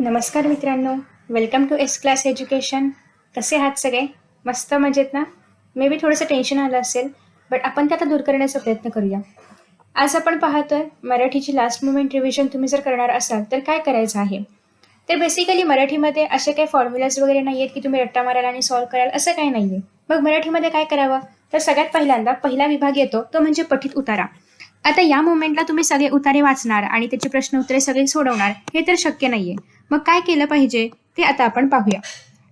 नमस्कार मित्रांनो, welcome to S class education. कसे आहात सगळे? मस्त मजेत ना? मे बी थोडंसं टेन्शन आलं असेल, बट आपण ते आता दूर करण्याचा प्रयत्न करूया. आज आपण पाहतोय मराठीची लास्ट मोमेंट रिव्हिजन तुम्ही जर करणार असाल तर काय करायचं आहे? तर बेसिकली मराठीमध्ये असे काही फॉर्म्युलाज वगैरे नाही आहेत की तुम्ही रट्टा माराल आणि सॉल्व्ह कराल, असं काही नाही आहे. मग मराठीमध्ये काय करावं? तर सगळ्यात पहिल्यांदा पहिला विभाग येतो तो म्हणजे पठित उतारा. आता या मोमेंटला तुम्ही सगळे उतारे वाचणार आणि त्याचे प्रश्न उत्तरे सगळे सोडवणार हे तर शक्य नाहीये. मग काय केलं पाहिजे ते आता आपण पाहूया.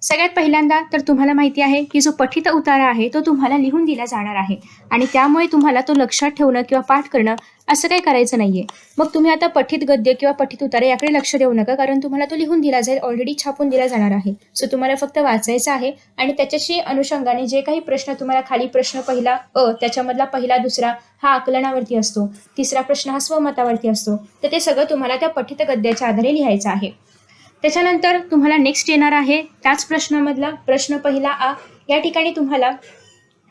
सगळ्यात पहिल्यांदा तर तुम्हाला माहिती आहे की जो पठित उतारा आहे तो तुम्हाला लिहून दिला जाणार आहे आणि त्यामुळे तुम्हाला तो लक्षात ठेवणं किंवा पाठ करणं असं काही करायचं नाहीये. मग तुम्ही आता पठित गद्य किंवा पठित उतारे याकडे लक्ष देऊ नका, कारण तुम्हाला तो लिहून दिला जाईल, ऑलरेडी छापून दिला जाणार आहे. सो तुम्हाला फक्त वाचायचं आहे आणि त्याच्याशी अनुषंगाने जे काही प्रश्न तुम्हाला खाली प्रश्न पहिला त्याच्यामधला पहिला दुसरा हा आकलनावरती असतो, तिसरा प्रश्न हा स्वमतावरती असतो, तर ते सगळं तुम्हाला त्या पठित गद्याच्या आधारे लिहायचं आहे. त्याच्यानंतर तुम्हाला नेक्स्ट येणार आहे त्याच प्रश्नामधला प्रश्न पहिला आ. या ठिकाणी तुम्हाला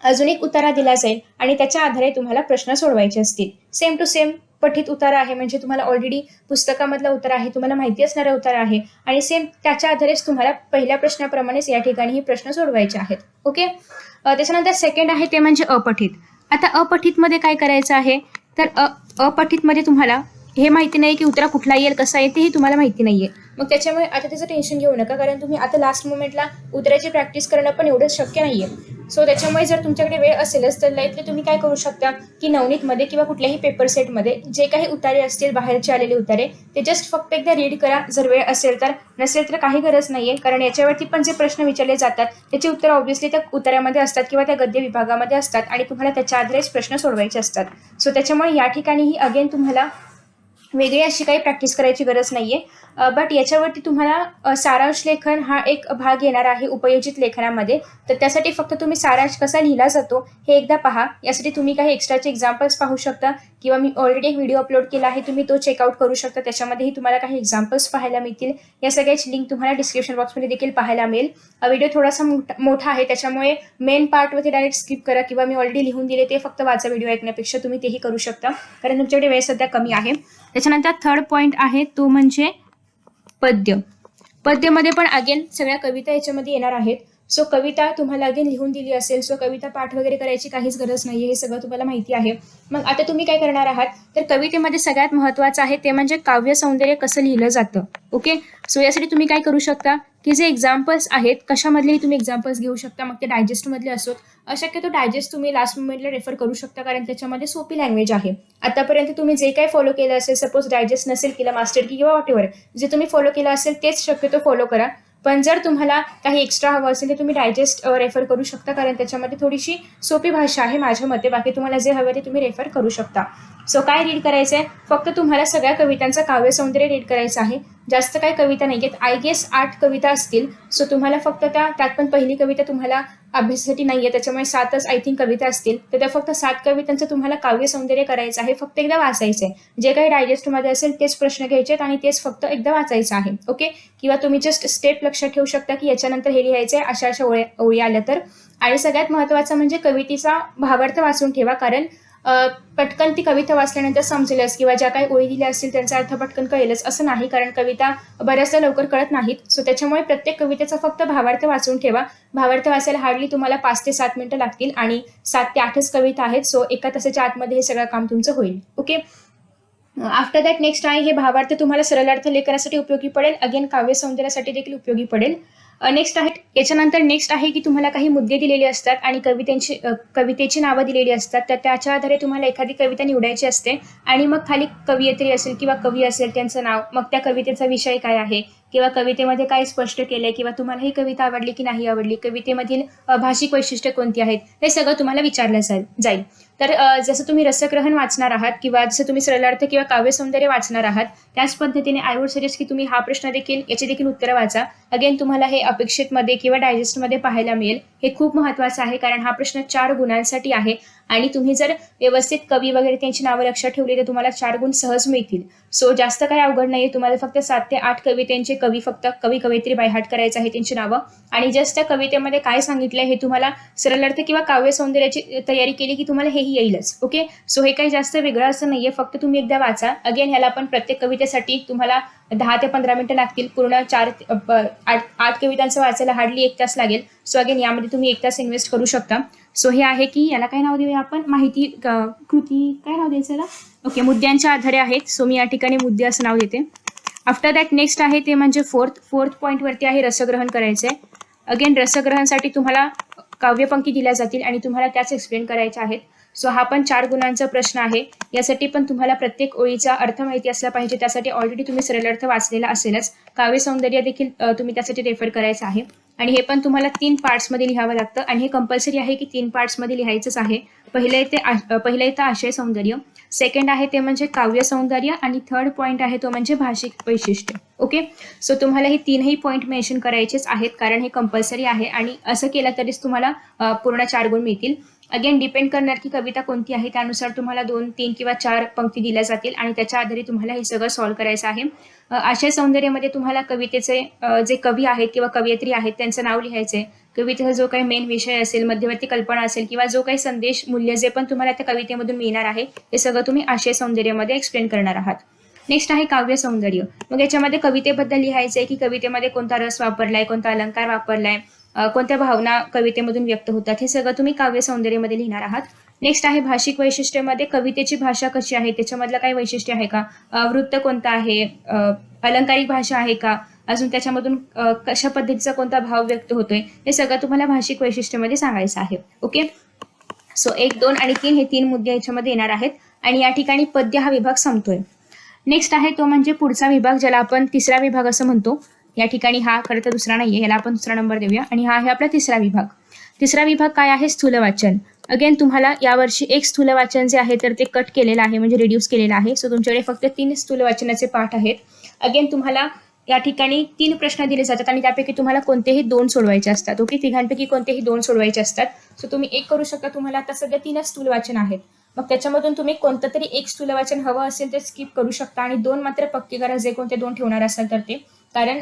अजून एक उतारा दिला जाईल आणि त्याच्या आधारे तुम्हाला प्रश्न सोडवायचे असतील. सेम टू सेम पठित उतारा आहे, म्हणजे तुम्हाला ऑलरेडी पुस्तकामधला उतारा आहे, तुम्हाला माहिती असणारा उतारा आहे आणि सेम त्याच्या आधारेच तुम्हाला पहिल्या प्रश्नाप्रमाणेच या ठिकाणी ही प्रश्न सोडवायचे आहेत. ओके. त्याच्यानंतर सेकंड आहे ते म्हणजे अपठित. आता अपठितमध्ये काय करायचं आहे तर अपठितमध्ये तुम्हाला हे माहिती नाही की उतारा कुठला येईल, कसा येईल, तेही तुम्हाला माहिती नाहीये. मग त्याच्यामुळे आता त्याचं टेन्शन घेऊ नका, कारण तुम्ही आता लास्ट मोमेंटला उतरायची प्रॅक्टिस करणं पण एवढं शक्य नाहीये. सो त्याच्यामुळे जर तुमच्याकडे वेळ असेलच तर लाईटली तुम्ही काय करू शकता की नवनीतमध्ये किंवा कुठल्याही पेपर सेटमध्ये जे काही उतारे असतील बाहेरचे आलेले उतारे ते जस्ट फक्त एकदा रीड करा, जर वेळ असेल तर. नसेल तर काही गरज नाहीये, कारण याच्यावरती पण जे प्रश्न विचारले जातात त्याची उत्तर ऑब्व्हियसली त्या उतार्यामध्ये असतात किंवा त्या गद्य विभागामध्ये असतात आणि तुम्हाला त्याच्या आधारेच प्रश्न सोडवायचे असतात. सो त्याच्यामुळे या ठिकाणीही अगेन तुम्हाला वेगळी अशी काही प्रॅक्टिस करायची गरज नाहीये. बट याच्यावरती तुम्हाला सारांश लेखन हा एक भाग येणार आहे उपयोजित लेखनामध्ये. तर त्यासाठी फक्त तुम्ही सारांश कसा लिहिला जातो हे एकदा पहा. यासाठी तुम्ही काही एक्स्ट्राचे एक्झाम्पल्स पाहू शकता किंवा मी ऑलरेडी एक व्हिडिओ अपलोड केला आहे, तुम्ही तो चेकआउट करू शकता. त्याच्यामध्येही तुम्हाला काही एक्झाम्पल्स पाहायला मिळतील. या सगळ्याची लिंक तुम्हाला डिस्क्रिप्शन बॉक्समध्ये देखील पाहायला मिळेल. व्हिडिओ थोडासा मोठा आहे, त्याच्यामुळे मेन पार्टवरती डायरेक्ट स्किप करा किंवा मी ऑलरेडी लिहून दिले ते फक्त वाचा व्हिडिओ ऐकण्यापेक्षा तुम्ही तेही करू शकता, कारण तुमच्याकडे वेळ सध्या कमी आहे. त्याच्यानंतर थर्ड पॉईंट आहे तो म्हणजे पद्य. पद्यमध्ये पण अगेन सगळ्या कविता याच्यामध्ये येणार आहेत. सो कविता तुम्हाला अगेन लिहून दिली असेल, सो कविता पाठ वगैरे करायची काहीच गरज नाहीये, हे सगळं तुम्हाला माहिती आहे. मग आता तुम्ही काय करणार आहात तर कवितेमध्ये सगळ्यात महत्वाचं आहे ते म्हणजे काव्य सौंदर्य कसं लिहिलं जातं. ओके. सो यासाठी तुम्ही काय करू शकता की जे एक्झाम्पल्स आहेत कशामधलेही तुम्ही एक्झाम्पल्स घेऊ शकता, मग ते डायजेस्टमधले असोत. शक्यतो डायजेस्ट तुम्ही लास्ट मोमेंटला रेफर करू शकता, कारण त्याच्यामध्ये सोपी लँग्वेज आहे. आतापर्यंत तुम्ही जे काही फॉलो केलं असेल, सपोज डायजेस्ट नसेल केलं मास्टर की किंवा वॉटेवर जे तुम्ही फॉलो केलं असेल तेच शक्यतो फॉलो करा. पण जर तुम्हाला काही एक्स्ट्रा हवं असेल तर तुम्ही डायजेस्ट रेफर करू शकता, कारण त्याच्यामध्ये थोडीशी सोपी भाषा आहे माझ्या मते. बाकी तुम्हाला जे हवं ते तुम्ही रेफर करू शकता. सो काय रीड करायचं आहे, फक्त तुम्हाला सगळ्या कवितांचा काव्य सौंदर्य रीड करायचं आहे. जास्त काही कविता नाही आहेत, आय गेस 8 कविता असतील. सो तुम्हाला फक्त त्यात पण पहिली कविता तुम्हाला अभ्यासासाठी नाहीये, त्याच्यामुळे 7च आय थिंक कविता असतील. तर त्या फक्त 7 कवितांचं तुम्हाला काव्य सौंदर्य करायचं आहे, फक्त एकदा वाचायचं आहे. जे काही डायजेस्टमध्ये असेल तेच प्रश्न घ्यायचे आहेत आणि तेच फक्त एकदा वाचायचं आहे. ओके. किंवा तुम्ही जस्ट स्टेप लक्षात ठेवू शकता की याच्यानंतर हे लिहायचं आहे, अशा अशा ओळी आल्या तर. आणि सगळ्यात महत्त्वाचं म्हणजे कवितेचा भावार्थ वाचून ठेवा, कारण पटकन ती कविता वाचल्यानंतर समजेलच किंवा ज्या काही ओळी दिल्या असतील त्यांचा अर्थ पटकन कळेलच असं नाही, कारण कविता बऱ्याचदा लवकर कळत नाहीत. सो त्याच्यामुळे प्रत्येक कवितेचा फक्त भावार्थ वाचून ठेवा. भावार्थ वाचायला हार्डली तुम्हाला 5 ते 7 मिनिटं लागतील आणि 7 ते 8च कविता आहेत. सो एका तासाच्या आतमध्ये हे सगळं काम तुमचं होईल. ओके. आफ्टर दॅट नेक्स्ट आहे हे भावार्थ तुम्हाला सरलार्थ लेखनासाठी उपयोगी पडेल, अगेन काव्य सौंदर्यासाठी देखील उपयोगी पडेल. नेक्स्ट आहे याच्यानंतर नेक्स्ट आहे की तुम्हाला काही मुद्दे दिलेले असतात आणि कवितेची नावं दिलेली असतात, तर त्याच्या आधारे तुम्हाला एखादी कविता निवडायची असते आणि मग खाली कवयित्री असेल किंवा कवी असेल त्यांचं नाव, मग त्या कवितेचा विषय काय आहे किंवा कवितेमध्ये काय स्पष्ट केलंय किंवा तुम्हाला ही कविता आवडली की नाही आवडली, कवितेमधील भाषिक वैशिष्ट्ये कोणती आहेत, हे सगळं तुम्हाला विचारलं जाईल. तर जसं तुम्ही रसग्रहण वाचणार आहात किंवा जसं तुम्ही सरलार्थ किंवा काव्य सौंदर्य वाचणार आहात त्याच पद्धतीने आय वुड सजेस्ट की तुम्ही हा प्रश्न देखील याची देखील उत्तरं वाचा. अगेन तुम्हाला हे अपेक्षितमध्ये किंवा डायजेस्टमध्ये पाहायला मिळेल. हे खूप महत्त्वाचं आहे, कारण हा प्रश्न 4 गुणांसाठी आहे आणि तुम्ही जर व्यवस्थित कवी वगैरे त्यांची नावं लक्षात ठेवली तर तुम्हाला 4 गुण सहज मिळतील. सो जास्त काही अवघड नाहीये. तुम्हाला फक्त 7 ते 8 कवितेंचे फक्त कवी कवयित्री बायहार्ट करायचं आहे त्यांची नावं, आणि जस्ट त्या कवितेमध्ये काय सांगितलंय हे तुम्हाला सरळ अर्थ किंवा काव्य सौंदर्याची तयारी केली की तुम्हाला हेही येईलच. ओके, सो हे काही जास्त वेगळं असं नाहीये, फक्त तुम्ही एकदा वाचा. अगेन ह्याला पण प्रत्येक कवितेसाठी तुम्हाला 10 ते 15 मिनिटं लागतील. पूर्ण 8 कवितांचं वाचायला हार्डली 1 तास लागेल. सो अगेन यामध्ये तुम्ही 1 तास इन्व्हेस्ट करू शकता. सो हे आहे की याला काय नाव देऊया आपण, माहिती कृती, काय नाव द्यायचं याला, ओके, मुद्द्यांच्या आधारे आहेत. सो मी या ठिकाणी मुद्दे असं नाव देते. आफ्टर दॅट नेक्स्ट आहे ते म्हणजे फोर्थ पॉईंटवरती आहे रसग्रहण करायचंय. अगेन रसग्रहणसाठी तुम्हाला काव्यपंक्ती दिल्या जातील आणि तुम्हाला त्याच एक्सप्लेन करायच्या आहेत. सो हा पण 4 गुणांचा प्रश्न आहे. यासाठी पण तुम्हाला प्रत्येक ओळीचा अर्थ माहिती असला पाहिजे. त्यासाठी ऑलरेडी तुम्ही सरळ अर्थ वाचलेला असेलच. काव्य सौंदर्य देखील तुम्ही त्यासाठी रेफर करायचं आहे. आणि हे पण तुम्हाला 3 पार्ट्समध्ये लिहावं लागतं आणि हे कंपल्सरी आहे की 3 पार्ट्समध्ये लिहायचंच आहे. पहिलं येतं आशय सौंदर्य, सेकंड आहे ते म्हणजे काव्य सौंदर्य, आणि थर्ड पॉईंट आहे तो म्हणजे भाषिक वैशिष्ट्य. ओके, सो तुम्हाला हे 3ही पॉईंट मेन्शन करायचेच आहेत, कारण हे कंपल्सरी आहे आणि असं केलं तरीच तुम्हाला पूर्ण 4 गुण मिळतील. अगेन डिपेंड करणार की कविता कोणती आहे, त्यानुसार तुम्हाला 2, 3 किंवा 4 पंक्ती दिल्या जातील आणि त्याच्या आधारे तुम्हाला हे सगळं सॉल्व्ह करायचं आहे. आशय सौंदर्यामध्ये तुम्हाला कवितेचे जे कवी आहेत किंवा कवयित्री आहेत त्यांचं नाव लिहायचंय. कवितेचा जो काही मेन विषय असेल, मध्यवर्ती कल्पना असेल किंवा जो काही संदेश मूल्य जे पण तुम्हाला त्या कवितेमधून मिळणार आहे ते सगळं तुम्ही आशय सौंदर्यामध्ये एक्सप्लेन करणार आहात. नेक्स्ट आहे काव्य सौंदर्य. मग याच्यामध्ये कवितेबद्दल लिहायचंय की कवितेमध्ये कोणता रस वापरलाय, कोणता अलंकार वापरलाय, कोणत्या भावना कवितेमधून व्यक्त होतात, हे सगळं तुम्ही काव्य सौंदर्यामध्ये लिहिणार आहात. नेक्स्ट आहे भाषिक वैशिष्ट्यामध्ये कवितेची भाषा कशी आहे, त्याच्यामधलं काही वैशिष्ट्य आहे का, वृत्त कोणता आहे, अलंकारिक भाषा आहे का, अजून त्याच्यामधून कशा पद्धतीचा कोणता भाव व्यक्त होतोय, हे सगळं तुम्हाला भाषिक वैशिष्ट्यामध्ये सांगायचं आहे. ओके, सो 1, 2 आणि 3 हे 3 मुद्दे याच्यामध्ये येणार आहेत आणि या ठिकाणी पद्य हा विभाग संपतोय. नेक्स्ट आहे तो म्हणजे पुढचा विभाग, ज्याला आपण तिसरा विभाग असं म्हणतो. या ठिकाणी हा खरं तर दुसरा नाहीये, याला आपण दुसरा नंबर देऊया, आणि हा आहे आपला तिसरा विभाग. तिसरा विभाग काय आहे, स्थूल वाचन. अगेन तुम्हाला यावर्षी एक स्थूल वाचन जे आहे तर ते कट केलेलं आहे, म्हणजे रिड्यूस केलेलं आहे. सो तुमच्याकडे फक्त 3 स्थूल वाचनाचे पाठ आहेत. अगेन तुम्हाला या ठिकाणी 3 प्रश्न दिले जातात आणि त्यापैकी तुम्हाला कोणतेही 2 सोडवायचे असतात. ओके, तिघांपैकी कोणतेही 2 सोडवायचे असतात. सो तुम्ही एक करू शकता. तुम्हाला आता सध्या 3च स्थूल वाचन आहेत. मग त्याच्यामधून तुम्ही कोणतं तरी एक स्थूल वाचन हवं असेल तर स्किप करू शकता आणि 2 मात्र पक्के करा, जे कोणते 2 ठेवणार असाल तर ते. कारण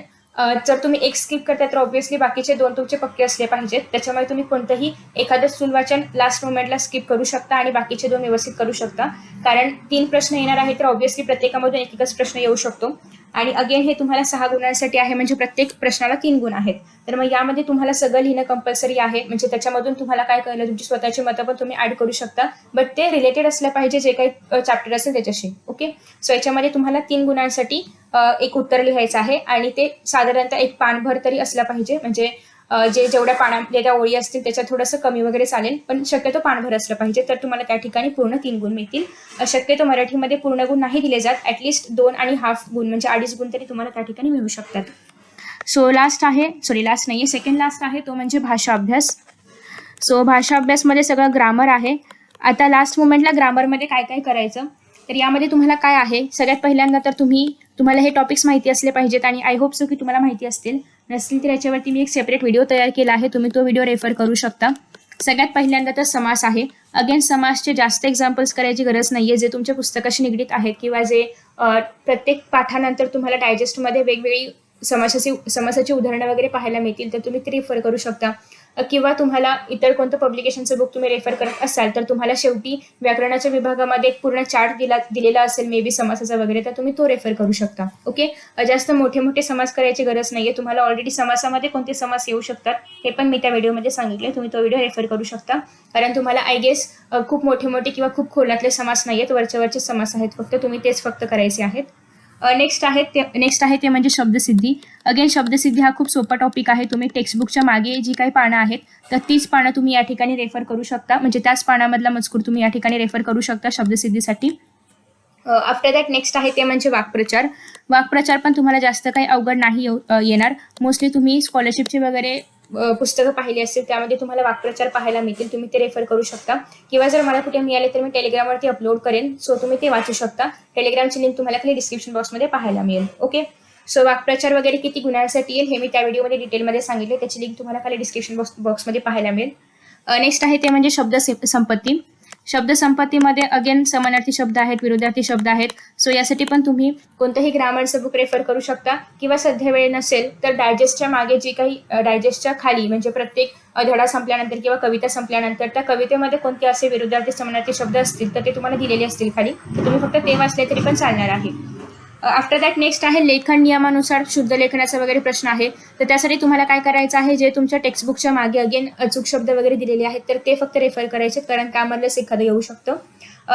जर तुम्ही एक स्किप करताय तर ऑब्व्हियसली बाकीचे 2 तुमचे पक्के असले पाहिजेत. त्याच्यामुळे तुम्ही कोणतंही एखादं स्थूल वाचन लास्ट मोमेंटला स्किप करू शकता आणि बाकीचे 2 व्यवस्थित करू शकता. कारण 3 प्रश्न येणार आहेत तर ऑब्व्हियसली प्रत्येकामधून एकच प्रश्न येऊ शकतो. आणि अगेन हे तुम्हाला 6 गुणांसाठी आहे, म्हणजे प्रत्येक प्रश्नाला 3 गुण आहेत. तर मग यामध्ये तुम्हाला सगळं लिहिणं कंपल्सरी आहे. म्हणजे त्याच्यामधून तुम्हाला काय कळलं, तुमची स्वतःची मतं पण तुम्ही ऍड करू शकता, बट ते रिलेटेड असलं पाहिजे जे काही चॅप्टर असेल त्याच्याशी. ओके, सो याच्यामध्ये तुम्हाला 3 गुणांसाठी एक उत्तर लिहायचं आहे आणि ते साधारणतः एक पानभर तरी असलं पाहिजे. म्हणजे जेवढ्या पानामध्ये त्या ओळी असतील त्याच्यात थोडंसं कमी वगैरे चालेल, पण शक्यतो पानभर असलं पाहिजे, तर तुम्हाला त्या ठिकाणी पूर्ण 3 गुण मिळतील. शक्यतो मराठीमध्ये पूर्ण गुण नाही दिले जात, ऍटलिस्ट 2.5 गुण म्हणजे 2.5 गुण तरी तुम्हाला त्या ठिकाणी मिळू शकतात. सो सेकंड लास्ट आहे तो म्हणजे भाषा अभ्यास. सो भाषा अभ्यासमध्ये सगळं ग्रामर आहे. आता लास्ट मोमेंटला ग्रामरमध्ये काय काय करायचं, तर यामध्ये तुम्हाला काय आहे, सगळ्यात पहिल्यांदा तर तुम्हाला हे टॉपिक्स माहिती असले पाहिजेत आणि आय होप सो की तुम्हाला माहिती असतील. नसतील तर याच्यावरती मी एक सेपरेट व्हिडिओ तयार केला आहे, तुम्ही तो व्हिडिओ रेफर करू शकता. सगळ्यात पहिल्यांदा तर समास आहे. अगेन समासचे जास्त एक्झाम्पल्स करायची गरज नाहीये, जे तुमच्या पुस्तकाशी निगडीत आहेत किंवा जे प्रत्येक पाठानंतर तुम्हाला डायजेस्टमध्ये वेगवेगळी समासाची उदाहरणं वगैरे पाहायला मिळतील, तर तुम्ही ते रेफर करू शकता. किंवा तुम्हाला इतर कोणतं पब्लिकेशनचं बुक तुम्ही रेफर करत असाल तर तुम्हाला शेवटी व्याकरणाच्या विभागामध्ये एक पूर्ण चार्ट दिलेला असेल मे बी समासाचा वगैरे, तर तुम्ही तो रेफर करू शकता. ओके, जास्त मोठे समास करायची गरज नाहीये. तुम्हाला ऑलरेडी समासामध्ये कोणते समास येऊ शकतात हे पण मी त्या व्हिडिओमध्ये सांगितले, तुम्ही तो व्हिडिओ रेफर करू शकता. कारण तुम्हाला आय गेस खूप मोठे किंवा खूप खोलातले समास नाहीयेत, वरचे समास आहेत फक्त, तुम्ही तेच फक्त करायचे आहेत. नेक्स्ट आहे ते म्हणजे शब्दसिद्धी. अगेन शब्दसिद्धी हा खूप सोपा टॉपिक आहे. तुम्ही टेक्स्टबुकच्या मागे जी काही पानं आहेत तर तीच पानं तुम्ही या ठिकाणी रेफर करू शकता, म्हणजे त्याच पानामधला मजकूर तुम्ही या ठिकाणी रेफर करू शकता शब्दसिद्धीसाठी. आफ्टर दॅट नेक्स्ट आहे ते म्हणजे वाक्प्रचार पण तुम्हाला जास्त काही अवघड नाही येणार. मोस्टली तुम्ही स्कॉलरशिपचे वगैरे पुस्तकं पाहिली असतील, त्यामध्ये तुम्हाला वाक्प्रचार पाहायला मिळतील, तुम्ही ते रेफर करू शकता. किंवा जर मला कुठे मिळाले तर मी टेलिग्रामवरती अपलोड करेन, सो तुम्ही ते वाचू शकता. टेलिग्रामची लिंक तुम्हाला खाली डिस्क्रिप्शन बॉक्समध्ये पाहायला मिळेल. ओके, सो वाक्प्रचार वगैरे किती गुणांसाठी येईल हे मी त्या व्हिडिओमध्ये डिटेलमध्ये सांगितले, त्याची लिंक तुम्हाला खाली डिस्क्रिप्शन बॉक्समध्ये पाहायला मिळेल. नेक्स्ट आहे ते म्हणजे शब्द संपत्ती. शब्दसंपत्तीमध्ये अगेन समानार्थी शब्द आहेत, विरोधार्थी शब्द आहेत. सो यासाठी पण तुम्ही कोणतंही ग्रामरचं बुक रेफर करू शकता किंवा सध्या वेळ नसेल तर डायजेस्टच्या मागे जी काही डायजेस्टच्या खाली म्हणजे प्रत्येक धडा संपल्यानंतर किंवा कविता संपल्यानंतर त्या कवितेमध्ये कोणते असे विरोधार्थी समानार्थी शब्द असतील तर ते तुम्हाला दिलेले असतील खाली, तुम्ही फक्त ते वाचले तरी पण चालणार आहे. आफ्टर दॅट नेक्स्ट आहे लेखन नियमानुसार शुद्ध लेखनाचा वगैरे प्रश्न आहे. तर त्यासाठी तुम्हाला काय करायचं आहे, जे तुमच्या टेक्स्टबुकच्या मागे अगेन अचूक शब्द वगैरे दिलेले आहेत तर ते फक्त रेफर करायचे, कारण त्यामधलंच एखादं येऊ शकतं.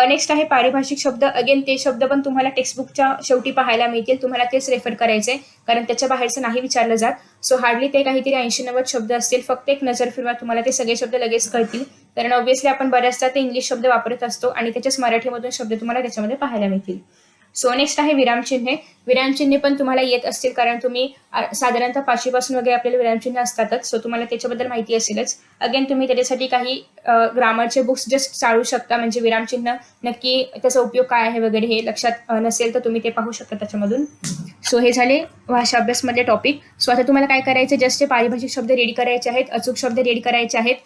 नेक्स्ट आहे पारिभाषिक शब्द. अगेन ते शब्द पण तुम्हाला टेक्स्टबुकच्या शेवटी पाहायला मिळतील, तुम्हाला तेच रेफर करायचे कारण त्याच्या बाहेरचं नाही विचारलं जात. सो हार्डली ते काहीतरी 80-90 शब्द असतील. फक्त एक नजर फिरवा, तुम्हाला ते सगळे शब्द लगेच कळतील, कारण ऑब्व्हियसली आपण बऱ्याचदा ते इंग्लिश शब्द वापरत असतो आणि त्याच्याच मराठीमधून शब्द तुम्हाला त्याच्यामध्ये पाहायला मिळतील. सो नेक्स्ट आहे विरामचिन्हे. विरामचिन्हे पण तुम्हाला येत असतील, कारण तुम्ही साधारणतः 5वी पासून वगैरे आपल्याला विरामचिन्ह असतातच, सो तुम्हाला त्याच्याबद्दल माहिती असेलच. अगेन तुम्ही त्याच्यासाठी काही ग्रामरचे बुक्स जस्ट चाळू शकता, म्हणजे विरामचिन्ह नक्की त्याचा उपयोग काय आहे वगैरे हे लक्षात नसेल तर तुम्ही ते पाहू शकता त्याच्यामधून. सो हे झाले भाषा अभ्यासमधले टॉपिक. सो आता तुम्हाला काय करायचं, जस्ट पारिभाषिक शब्द रेडी करायचे आहेत, अचूक शब्द रेडी करायचे आहेत,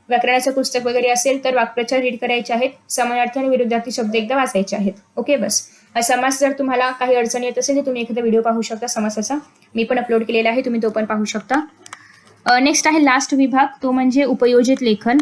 व्याकरणाचं पुस्तक वगैरे असेल तर वाक्प्रचार रीड करायचे आहेत, समानार्थी आणि विरुद्धार्थी शब्द एकदा वाचायचे आहेत. ओके, बस. समास जर तुम्हाला काही अडचण येत असेल तर तुम्ही एखादा व्हिडिओ पाहू शकता समासाचा, मी पण अपलोड केलेला आहे, तुम्ही तो पण पाहू शकता. नेक्स्ट आहे लास्ट विभाग, तो म्हणजे उपयोजित लेखन.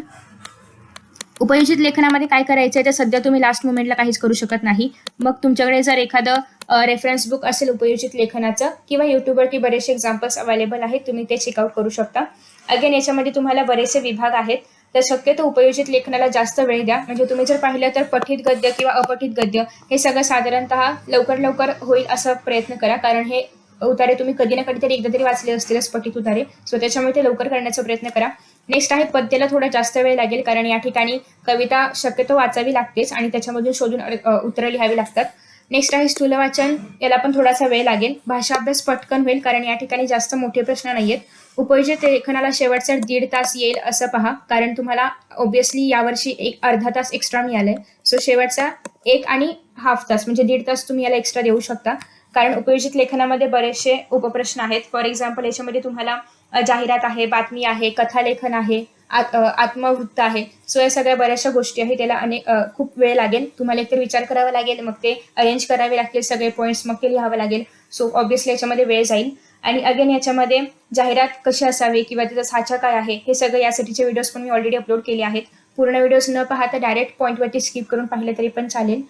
उपयोजित लेखनामध्ये काय करायचं आहे, तर सध्या तुम्ही लास्ट मोमेंटला काहीच करू शकत नाही. मग तुमच्याकडे जर एखादं रेफरन्स बुक असेल उपयोजित लेखनाचं किंवा युट्यूबवरती बरेचसे एक्झाम्पल्स अवेलेबल आहेत, तुम्ही ते चेकआउट करू शकता. अगेन याच्यामध्ये तुम्हाला बरेचसे विभाग आहेत, तर शक्यतो उपयोजित लेखनाला जास्त वेळ द्या. म्हणजे तुम्ही जर पाहिलं तर पठित गद्य किंवा अपठित गद्य हे सगळं साधारणतः लवकर होईल असा प्रयत्न करा, कारण हे उतारे तुम्ही कधी ना कधीतरी एकदा तरी वाचले असतीलच पठित उतारे, सो त्याच्यामुळे ते लवकर करण्याचा प्रयत्न करा. नेक्स्ट आहे पद्याला थोडा जास्त वेळ लागेल, कारण या ठिकाणी कविता शक्यतो वाचावी लागतेच आणि त्याच्यामधून शोधून उत्तरं लिहावी लागतात. नेक्स्ट आहे स्थूल वाचन, याला पण थोडासा वेळ लागेल. भाषा अभ्यास पटकन होईल, कारण या ठिकाणी जास्त मोठे प्रश्न नाहीयेत. उपयोजित लेखनाला शेवटचा 1.5 तास येईल असं पहा, कारण तुम्हाला ऑब्व्हियसली यावर्षी एक अर्धा तास एक्स्ट्रा मिळालंय, सो शेवटचा 1 आणि हाफ तास म्हणजे 1.5 तास तुम्ही याला एक्स्ट्रा देऊ शकता, कारण उपयोजित लेखनामध्ये बरेचसे उपप्रश्न आहेत. फॉर एक्झाम्पल याच्यामध्ये तुम्हाला जाहिरात आहे, बातमी आहे, कथालेखन आहे, आत्मवृत्त आहे, सो या सगळ्या बऱ्याचशा गोष्टी आहेत. त्याला खूप वेळ लागेल, तुम्हाला एकतर विचार करावा लागेल, मग ते अरेंज करावे लागतील सगळे पॉईंट्स, मग ते लिहावं लागेल. सो ऑब्व्हियसली याच्यामध्ये वेळ जाईल. आणि अगेन याच्यामध्ये जाहिरात कशी असावी किंवा त्याचा साचा काय आहे हे सगळं यासाठीचे व्हिडिओज पण मी ऑलरेडी अपलोड केले आहेत. पूर्ण व्हिडिओज न पाहता डायरेक्ट पॉईंटवरती स्किप करून पाहिलं तरी पण चालेल.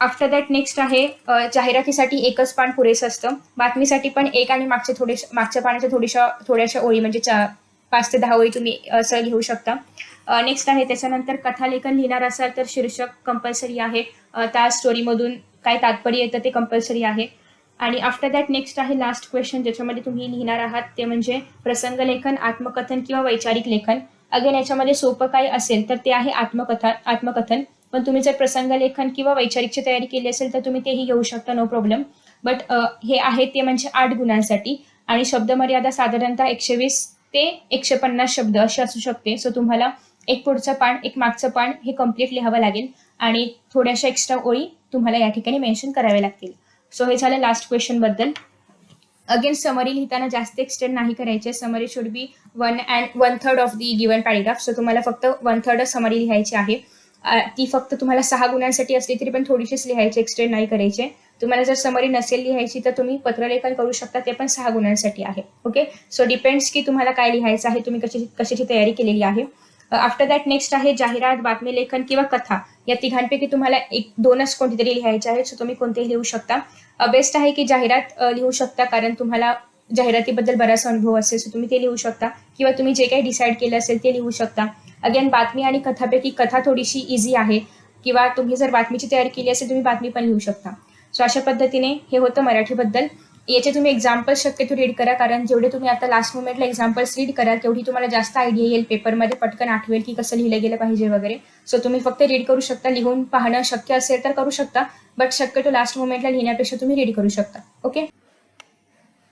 आफ्टर दॅट नेक्स्ट आहे जाहिरातीसाठी एकच पान पुरेसं असतं. बातमीसाठी पण एक आणि मागच्या पानाच्या थोड्याशा ओळी म्हणजे 5 ते 10 ओळी तुम्ही असं घेऊ शकता. नेक्स्ट आहे त्याच्यानंतर कथालेखन लिहिणार असाल तर शीर्षक कंपल्सरी आहे, त्या स्टोरीमधून काय तात्पर्य येतं ते कंपल्सरी आहे. आणि आफ्टर दॅट नेक्स्ट आहे लास्ट क्वेश्चन, ज्याच्यामध्ये तुम्ही लिहिणार आहात ते म्हणजे प्रसंग लेखन, आत्मकथन किंवा वैचारिक लेखन. अगेन याच्यामध्ये सोपं काय असेल तर ते आहे आत्मकथन, पण तुम्ही जर प्रसंग लेखन किंवा वैचारिकची तयारी केली असेल तर तुम्ही तेही घेऊ शकता, नो प्रॉब्लेम. बट हे आहे ते म्हणजे 8 गुणांसाठी आणि शब्दमर्यादा साधारणतः 120 ते 150 शब्द अशी असू शकते. सो तुम्हाला एक पुढचं पान एक मागचं पान हे कम्प्लीट लिहावं लागेल आणि थोड्याशा एक्स्ट्रा ओळी तुम्हाला या ठिकाणी मेन्शन कराव्या लागतील. सो हे झालं लास्ट क्वेश्चन बद्दल. अगेन समरी लिहिताना जास्त एक्सटेंड नाही करायचे. Summary should be 1/3 of the given paragraph. So तुम्हाला फक्त 1/3 समरी लिहायची आहे. ती फक्त तुम्हाला 6 गुणांसाठी असली तरी पण थोडीशीच लिहायची, एक्सटेंड नाही करायचे. तुम्हाला जर समरी नसेल लिहायची तर तुम्ही पत्रलेखन करू शकता, ते पण 6 गुणांसाठी आहे. ओके, सो डिपेंड्स की तुम्हाला काय लिहायचं आहे, तुम्ही कशाची तयारी केलेली आहे. आफ्टर दॅट नेक्स्ट आहे जाहिरात, बातमी लेखन किंवा कथा. या तिघांपैकी तुम्हाला 1-2च कोणतीतरी लिहायचे आहेत, सो तुम्ही कोणतेही लिहू शकता. बेस्ट आहे की जाहिरात लिहू शकता, कारण तुम्हाला जाहिरातीबद्दल बराच अनुभव असेल, सो तुम्ही ते लिहू शकता किंवा तुम्ही जे काही डिसाईड केलं असेल ते लिहू शकता. अगेन बातमी आणि कथापैकी कथा थोडीशी इझी आहे, किंवा तुम्ही जर बातमीची तयारी केली असेल तुम्ही बातमी पण लिहू शकता. सो अशा पद्धतीने हे होतं मराठीबद्दल. याचे तुम्ही एक्झाम्पल्स शक्यतो रीड करा, कारण जेवढे तुम्ही आता लास्ट मोमेंटला एक्झाम्पल्स रीड कराल तेवढी तुम्हाला जास्त आयडिया येईल, पेपरमध्ये पटकन आठवेल की कसं लिहिलं गेलं पाहिजे वगैरे. सो तुम्ही फक्त रीड करू शकता, लिहून पाहणं शक्य असेल तर करू शकता, बट शक्यतो लास्ट मोमेंटला लिहिण्यापेक्षा तुम्ही रीड करू शकता. ओके,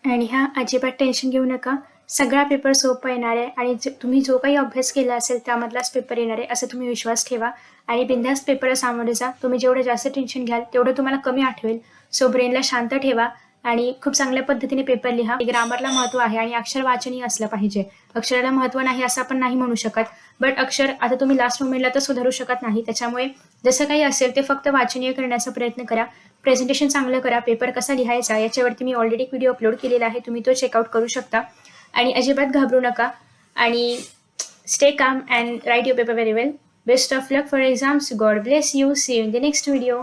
आणि हा अजिबात टेन्शन घेऊ नका, सगळा पेपर सोपा येणार आहे आणि तुम्ही जो काही अभ्यास केला असेल त्यामधलाच पेपर येणार आहे असं तुम्ही विश्वास ठेवा आणि बिनधास्त पेपरला सामोरे जा. तुम्ही जेवढं जास्त टेन्शन घ्याल तेवढं तुम्हाला कमी आठवेल. सो ब्रेनला शांत ठेवा, आणि खूप चांगल्या पद्धतीने पेपर लिहा. ग्रामरला महत्त्व आहे आणि अक्षर वाचनीय असलं पाहिजे. अक्षराला महत्त्व नाही असं आपण नाही म्हणू शकत, बट अक्षर आता तुम्ही लास्ट मोमेंटला तर सुधारू शकत नाही. त्याच्यामुळे जसं काही असेल ते फक्त वाचनीय करण्याचा प्रयत्न करा. प्रेझेंटेशन चांगलं करा. पेपर कसा लिहायचा याच्यावरती मी ऑलरेडी एक व्हिडिओ अपलोड केलेला आहे, तुम्ही तो चेकआउट करू शकता. आणि अजिबात घाबरू नका आणि stay calm and write your paper very well. Best of luck for exams. God bless you. See you in the next video.